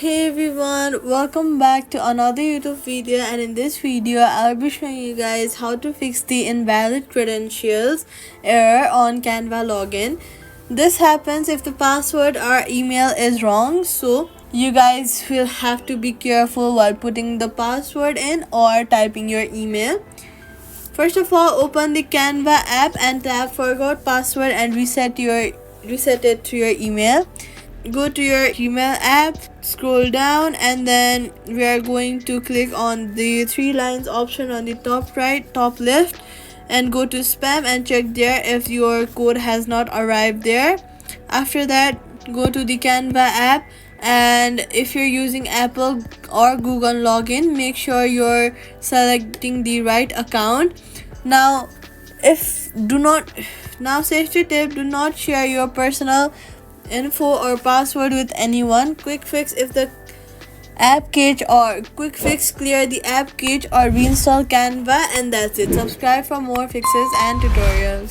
Hey everyone, welcome back to another YouTube video, and in this video I'll be showing you guys how to fix the invalid credentials error on Canva login. This happens if the password or email is wrong, so you guys will have to be careful while putting the password in or typing your email. First of all, open the Canva app and tap forgot password and reset it to your email. Go to your email app, scroll down, and then we are going to click on the three lines option on the top right, top left, and go to spam and check there if your code has not arrived there. After that, go to the Canva app, and if you're using Apple or Google login, make sure you're selecting the right account. Now safety tip: do not share your personal info or password with anyone. Quick fix if the app cache, or quick fix clear the app cache or reinstall Canva, and that's it. Subscribe for more fixes and tutorials.